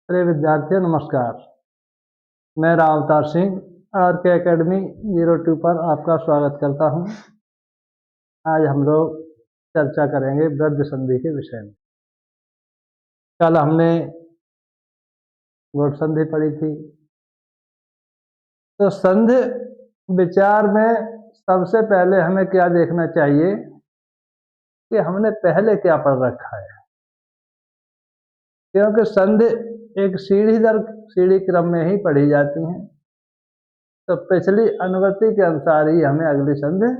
प्रिय विद्यार्थियों नमस्कार। मैं राव अवतार सिंह आर के अकेडमी 02 पर आपका स्वागत करता हूं। आज हम लोग चर्चा करेंगे वृद्ध संधि के विषय में। कल हमने गुण संधि पढ़ी थी। तो संधि विचार में सबसे पहले हमें क्या देखना चाहिए कि हमने पहले क्या पढ़ रखा है, क्योंकि संधि एक सीढ़ी दर सीढ़ी क्रम में ही पढ़ी जाती हैं। तो पिछली अनुवृत्ति के अनुसार ही हमें अगली संधि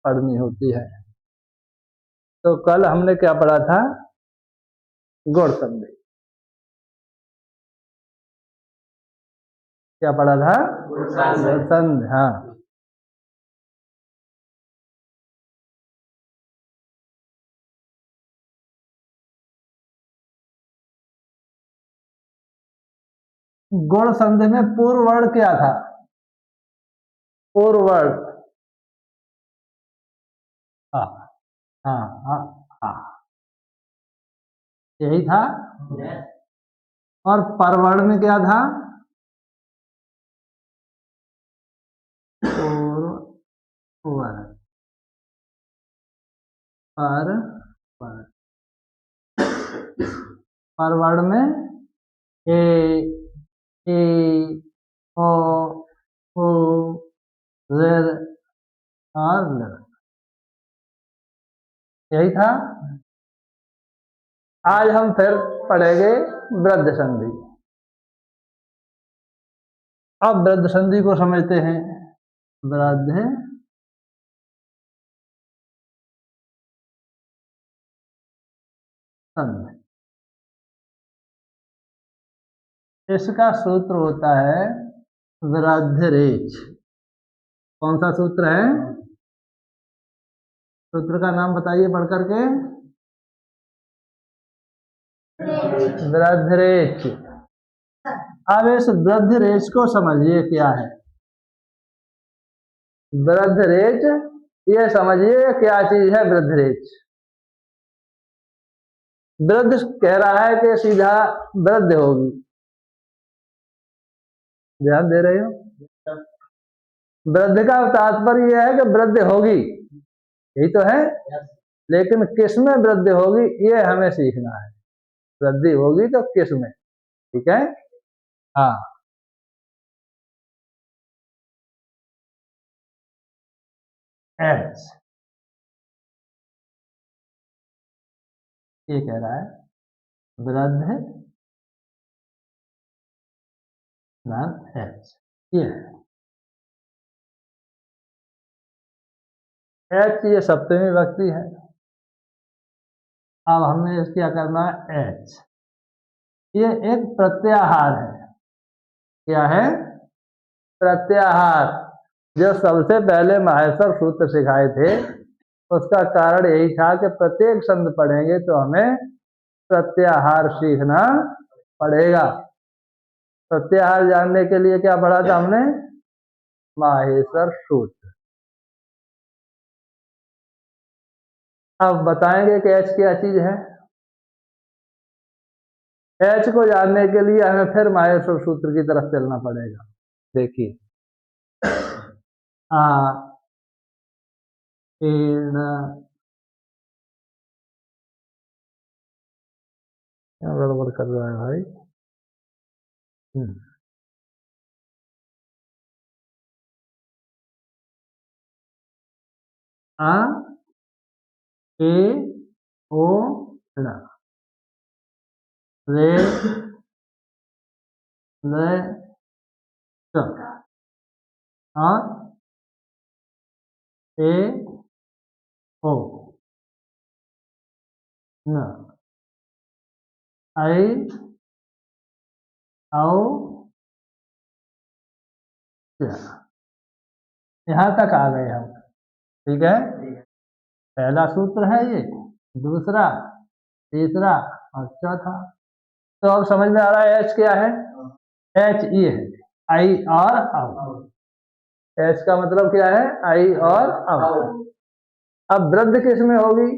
पढ़नी होती है। तो कल हमने क्या पढ़ा था? गुण संधि। क्या पढ़ा था? गुण संधि। हाँ, गुण संधि में पूर्व वर्ण क्या था? पूर्व वर्ण हाँ हाँ हाँ हाँ, यही था। और परवर्ण में क्या था? पूर्व वर्ण। परवर्ण में ए ओ उ ज़ेर और ल, यही था। आज हम फिर पढ़ेंगे वृद्ध संधि। अब वृद्ध संधि को समझते हैं। वृद्ध संधि, इसका सूत्र होता है वृद्धिरेच। कौन सा सूत्र है? सूत्र का नाम बताइए पढ़ करके। वृद्धिरेच। अब इस वृद्धिरेच को समझिए क्या है। वृद्धिरेच ये समझिए क्या चीज है। वृद्धिरेच, वृद्ध कह रहा है कि सीधा वृद्ध होगी। ध्यान दे रहे हो? वृद्ध का तात्पर्य यह है कि वृद्ध होगी, यही तो है। लेकिन किस में वृद्धि होगी ये हमें सीखना है। वृद्धि होगी तो किस में, ठीक है? हाँ, एच ये कह रहा है वृद्ध नाम एच, ये है एच। ये सप्तमी विभक्ति है। अब हमने क्या करना है? एच ये एक प्रत्याहार है। क्या है? प्रत्याहार। जो सबसे पहले माहेश्वर सूत्र सिखाए थे उसका कारण यही था कि प्रत्येक संधि पढ़ेंगे तो हमें प्रत्याहार सीखना पड़ेगा। प्रत्याहार जानने के लिए क्या पढ़ा था हमने? माहेश्वर सूत्र। अब बताएंगे कि एच क्या चीज है। एच को जानने के लिए हमें फिर माहेश्वर सूत्र की तरफ चलना पड़ेगा। देखिए, गड़बड़ कर रहा है भाई। आ ए ओ ण रे ले च और ए ओ न आई औ च। यहां तक आ गए हम, ठीक है? पहला सूत्र है ये, दूसरा, तीसरा और चौथा। तो अब समझ में आ रहा है एच क्या है? एच ये है आई और औ। एच का मतलब क्या है? आई और औ। अब वृद्ध किस में होगी?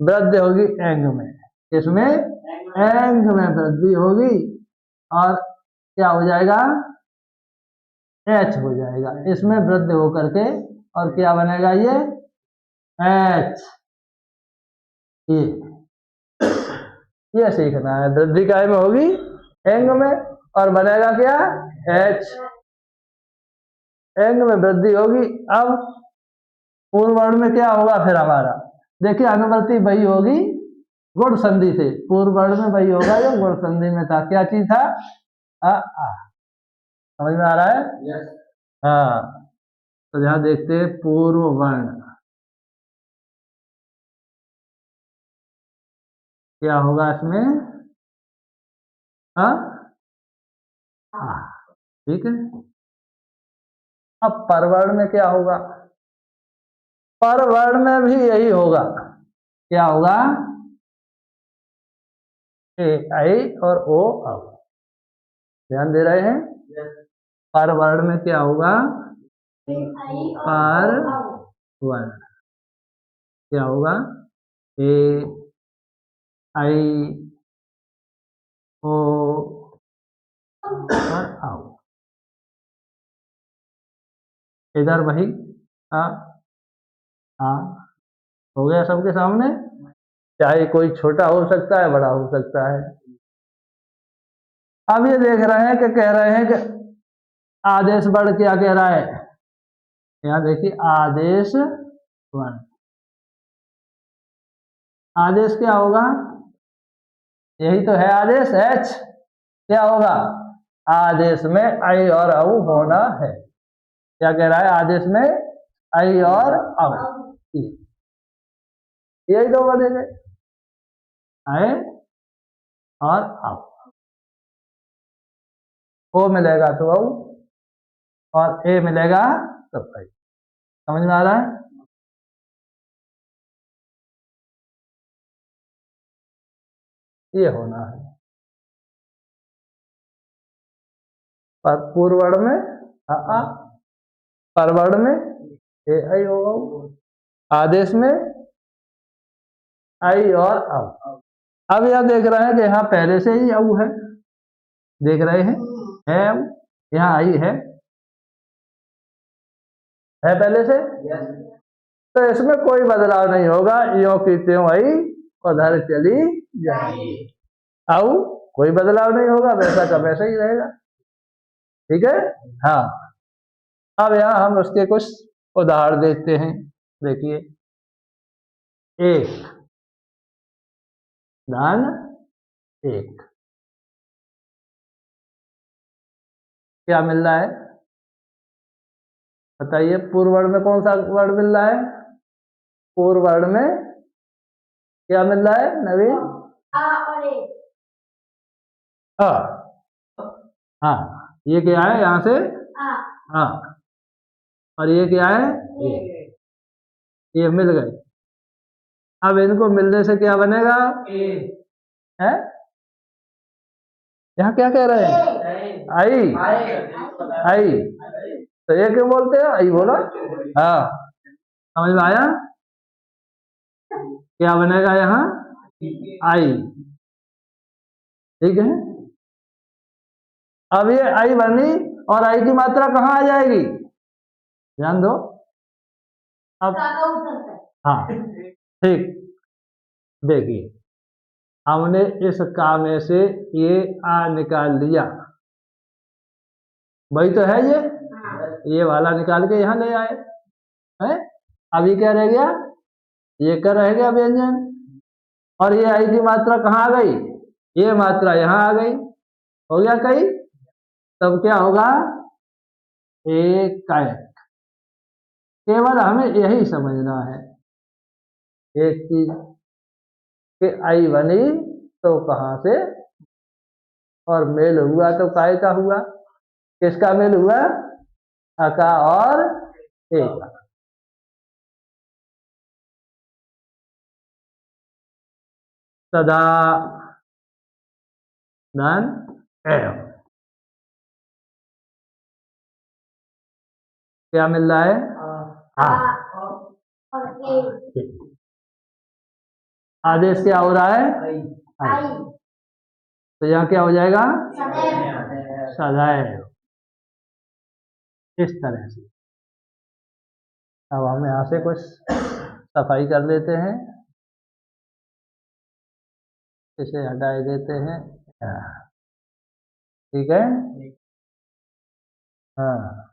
वृद्धि होगी एंग में। किसमें? एंग में वृद्धि होगी। और क्या हो जाएगा, एच हो जाएगा। इसमें वृद्धि होकर के और क्या बनेगा, ये एच। ये सीखना है। वृद्धि काय में होगी, एंग में, और बनेगा क्या, एच। एंग में वृद्धि होगी। अब पूर्व वर्ण में क्या होगा फिर हमारा, देखिए अनुवृत्ति वही होगी गुण संधि से। पूर्व वर्ण में वही होगा जो गुण संधि में था। क्या चीज था, समझ में आ रहा है? yes. हाँ, तो यहां देखते हैं पूर्व वर्ण क्या होगा इसमें। हाँ, ठीक है। अब परवर्ण में क्या होगा, परवर्ण में भी यही होगा। क्या होगा, ए आई और ओ औ। ध्यान दे रहे हैं? परवर्ण में क्या होगा, पर वर्ण क्या होगा, ए आई ओ और आओ। इधर वही आ हो गया सबके सामने। चाहे कोई छोटा हो सकता है, बड़ा हो सकता है। अब ये देख रहे हैं कि कह रहे हैं कि आदेश वर्ण क्या कह रहा है, यहां देखिए आदेश वर्ण। आदेश क्या होगा, यही तो है आदेश, एच। क्या होगा, आदेश में आई और औ होना है। क्या कह रहा है, आदेश में आई और औ, यही दो बनेंगे, आई और औ। ओ मिलेगा तो औ, और ए मिलेगा तो आई। समझ में आ रहा है? ये होना है। पर पूर्व वर्ण में आ, परवर्ण में ए आई होगा, आदेश में आई और औ। अब यह देख रहे हैं कि यहाँ पहले से ही औ है, देख रहे हैं, है यहाँ आई है पहले से। तो इसमें कोई बदलाव नहीं होगा, यो की त्यों आई उधर चली जाएगी। औ कोई बदलाव नहीं होगा, वैसा का वैसा ही रहेगा। ठीक है, हाँ। अब यहाँ हम उसके कुछ उदाहरण देखते हैं। देखिए, एक धन एक, क्या मिल रहा है बताइए। पूर्व वर्ण में कौन सा वर्ण मिल रहा है, पूर्व वर्ण में क्या मिल रहा है नवीन, और ए। हाँ, ये क्या है यहाँ से, हाँ, और ये क्या है, ये मिल गए। अब इनको मिलने से क्या बनेगा, है यहाँ क्या कह रहे हैं, आई। आई तो ये क्यों बोलते हैं, आई बोलो। हाँ, समझ में आया, क्या बनेगा यहाँ, आई। ठीक है। अब ये आई बनी और आई की मात्रा कहाँ आ जाएगी, ध्यान दो। अब हाँ, ठीक, देखिए हमने इस का में से ये आ निकाल लिया, वही तो है ये वाला निकाल के यहाँ ले आए है। अभी क्या रह गया, ये क्या रह गया व्यंजन, और ये आई की मात्रा कहाँ आ गई, ये मात्रा यहाँ आ गई, हो गया कहीं। तब क्या होगा, एक कायक। केवल हमें यही समझना है, एक चीज कि आई बनी तो कहां से, और मेल हुआ तो काय का हुआ, किसका मेल हुआ, अका और ए का। सदा धन एवं क्या मिल रहा है, आदेश क्या हो रहा है, आई। तो यहाँ क्या हो जाएगा, सदैव, इस तरह से। अब हम यहाँ से कुछ सफाई कर लेते हैं, इसे हटा देते हैं। ठीक है। हाँ,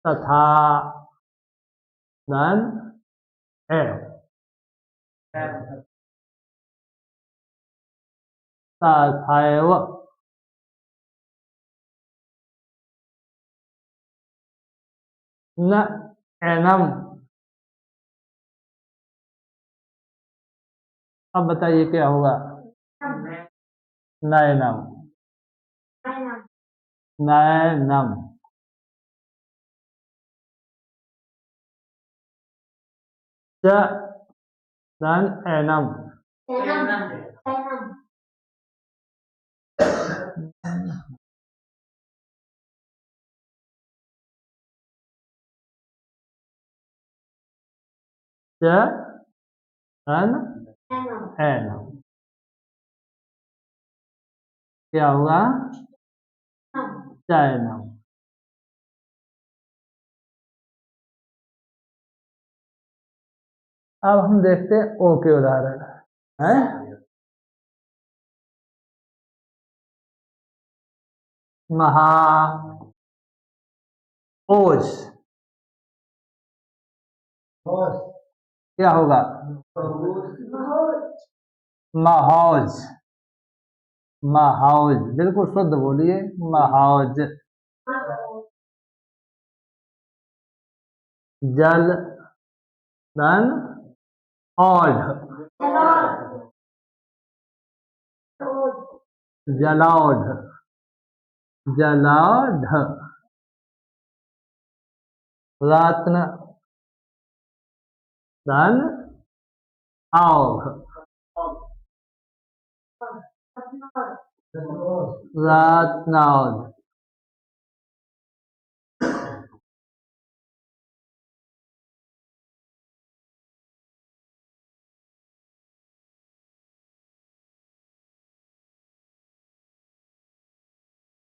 तथा धन एव, तथैव, न एनम। अब बताइए क्या होगा? नयनम, नयनम। च धन एनम, च धन एनम। क्या होगा? चयनम। अब हम देखते हैं ओ के उदाहरण है। महा ओज, क्या होगा? महौज, महौज, बिल्कुल शुद्ध बोलिए, महौज। जल धन औढ़, जलौढ़, जलौढ़। रत्न धन औघ, रत्नौघ।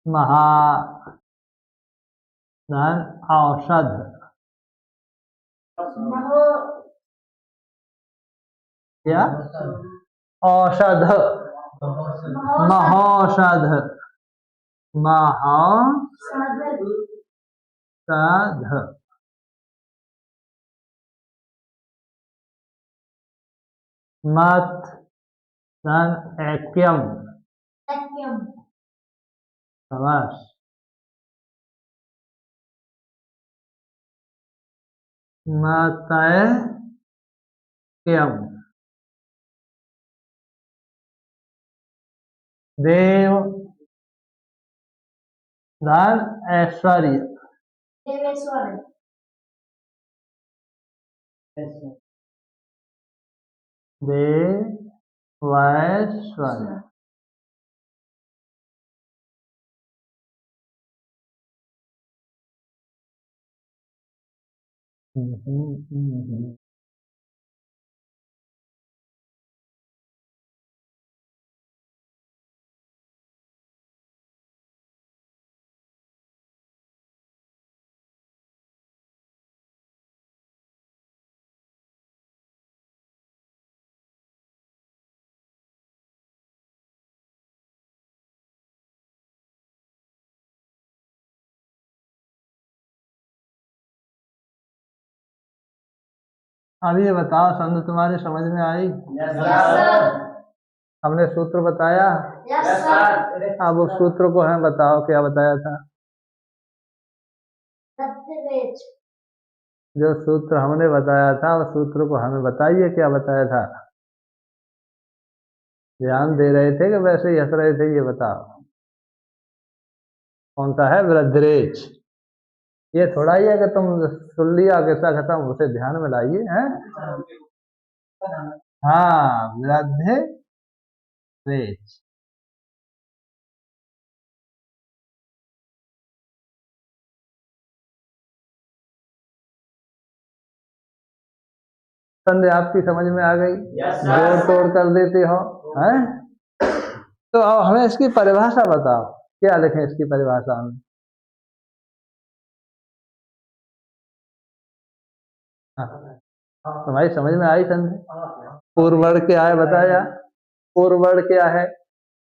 महा धन औषध, क्या? औषध, महौषध, महौषध। मत धन ऐक्यम, शाबाश। मतैक्यम। देव धन ऐश्वर्य, देवैश्वर्य। अब ये बताओ संत, तुम्हारे समझ में आई? Yes sir. हमने सूत्र बताया? Yes sir. अब उस सूत्र को हमें बताओ, क्या बताया था? जो सूत्र हमने बताया था उस सूत्र को हमें बताइए, क्या बताया था? ध्यान दे रहे थे कि वैसे ही हंस रहे थे? ये बताओ कौन सा है? वृद्धरेच। ये थोड़ा ही है कि तुम सुन लिया किस्सा खत्म, उसे ध्यान में लाइए। हैं? हाँ, वृद्धरेच। संध्या आपकी समझ में आ गई? जोड़ तोड़ कर देते हो? हैं? तो अब हमें इसकी परिभाषा बताओ, क्या लिखें इसकी परिभाषा में? तुम्हारी समझ में आई संधि? पूर्ववर्ण क्या है बताया, पूर्ववर्ण क्या है,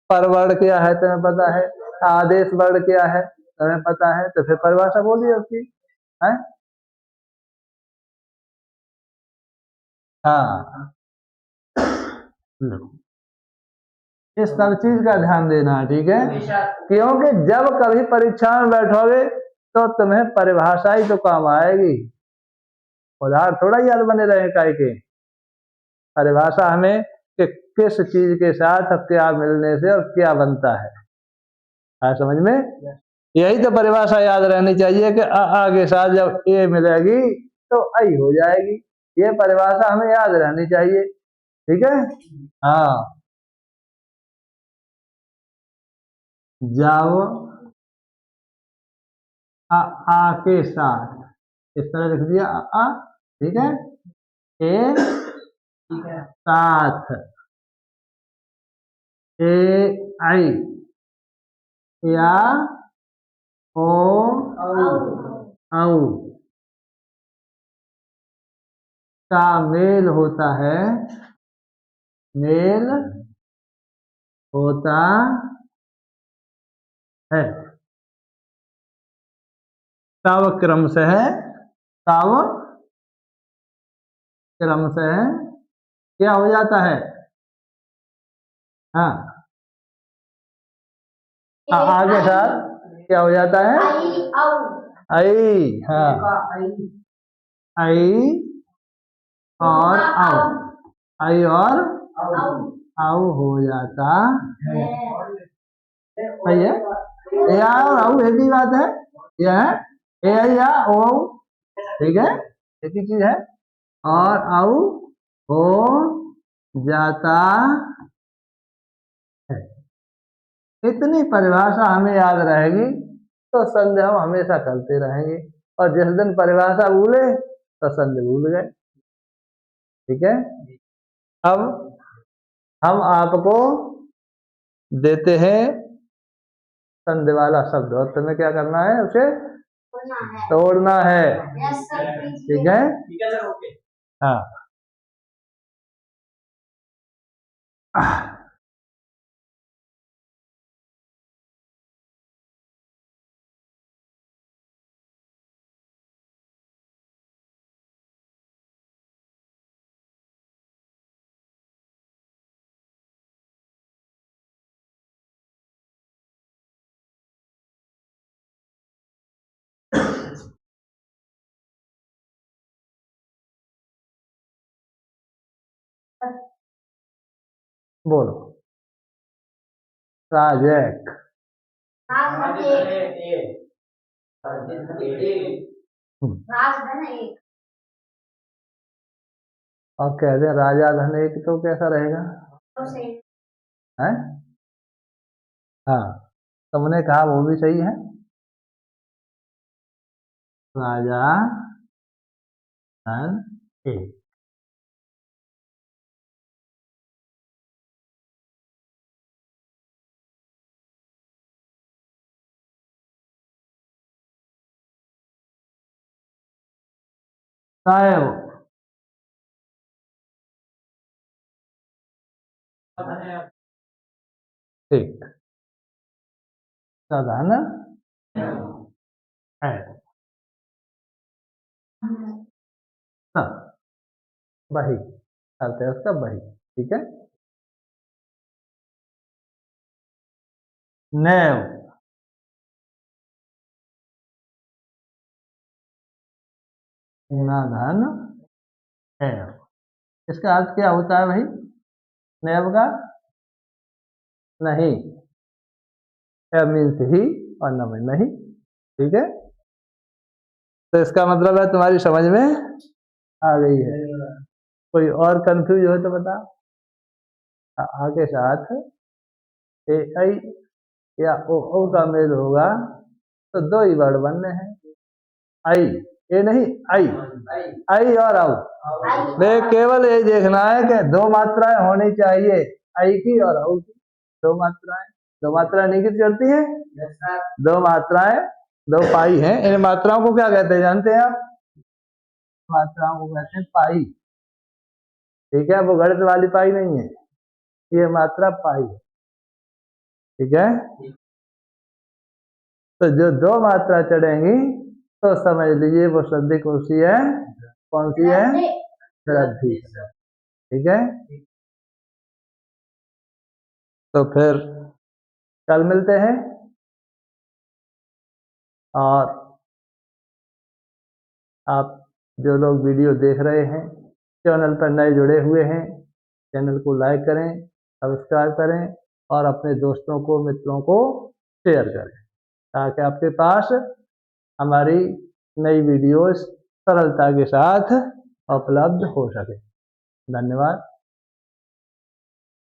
परवर्ण क्या है तुम्हें पता है, आदेश वर्ण क्या है तुम्हें पता है, तो फिर परिभाषा बोलिए उसकी है। हाँ, इस सब चीज का ध्यान देना है, ठीक है, क्योंकि जब कभी परीक्षा में बैठोगे तो तुम्हें परिभाषा ही तो काम आएगी, उधार थोड़ा याद बने रहे काय के। परिभाषा हमें कि किस चीज के साथ क्या मिलने से और क्या बनता है, समझ में? यही तो परिभाषा याद रहनी चाहिए कि आ के साथ जब ए मिलेगी तो आई हो जाएगी, ये परिभाषा हमें याद रहनी चाहिए, ठीक है। हाँ, जब आ के साथ इस तरह लिख दिया आ, ठीक है, ए साथ ए आई या ओ औ का मेल होता है, मेल होता है, तब क्रम से है, तब क्रम से है क्या हो जाता है, हाँ आगे साथ क्या हो जाता है, आई, हाँ आई और औ, आई और औ हो जाता है, सही है, ए और औ एक ही बात है, यह है ए आई या ओ, ठीक है, एक ही चीज है, और औ हो जाता है। इतनी परिभाषा हमें याद रहेगी तो संधि हम हमेशा करते रहेंगे, और जिस दिन परिभाषा भूले तो संधि भूल गए, ठीक है। अब हम आपको देते हैं संधि वाला शब्द और तुम्हें क्या करना है, उसे तोड़ना है, ठीक है। हाँ, बोलो, राजक, और कहते हैं राजा धन एक, तो कैसा रहेगा है? हाँ, तुमने कहा वो भी सही है, राजा धन एक, साहेब ठीक, धन है, सब वही करते हैं उसका वही, ठीक है। नैव, ना धन है, इसका अर्थ क्या होता है भाई, नैव का नहीं, मीन्स ही और न में नहीं, ठीक है। तो इसका मतलब है तुम्हारी समझ में आ गई है, कोई और कंफ्यूज हो तो बता। आगे साथ ए आई या ओ का मेल होगा तो दो ही वर्ड बनने हैं, आई, ये नहीं आई, आई और औ, देख केवल ये देखना है कि दो मात्राएं होनी चाहिए, आई की और औ की, दो मात्राएं, दो मात्राएं निहित चलती है, दो मात्राएं, दो पाई हैं। इन मात्राओं को क्या कहते हैं जानते हैं आप? मात्राओं को कहते हैं पाई। ठीक है, वो गणित वाली पाई नहीं है, ये मात्रा पाई है। ठीक है, तो जो दो मात्रा चढ़ेंगी तो समझ लीजिए वो संधि कौन सी है? कौन सी है? वृद्धि। ठीक है, तो फिर कल मिलते हैं। और आप जो लोग वीडियो देख रहे हैं, चैनल पर नए जुड़े हुए हैं, चैनल को लाइक करें, सब्सक्राइब करें और अपने दोस्तों को, मित्रों को शेयर करें, ताकि आपके पास हमारी नई वीडियोस सरलता के साथ उपलब्ध हो सके। धन्यवाद।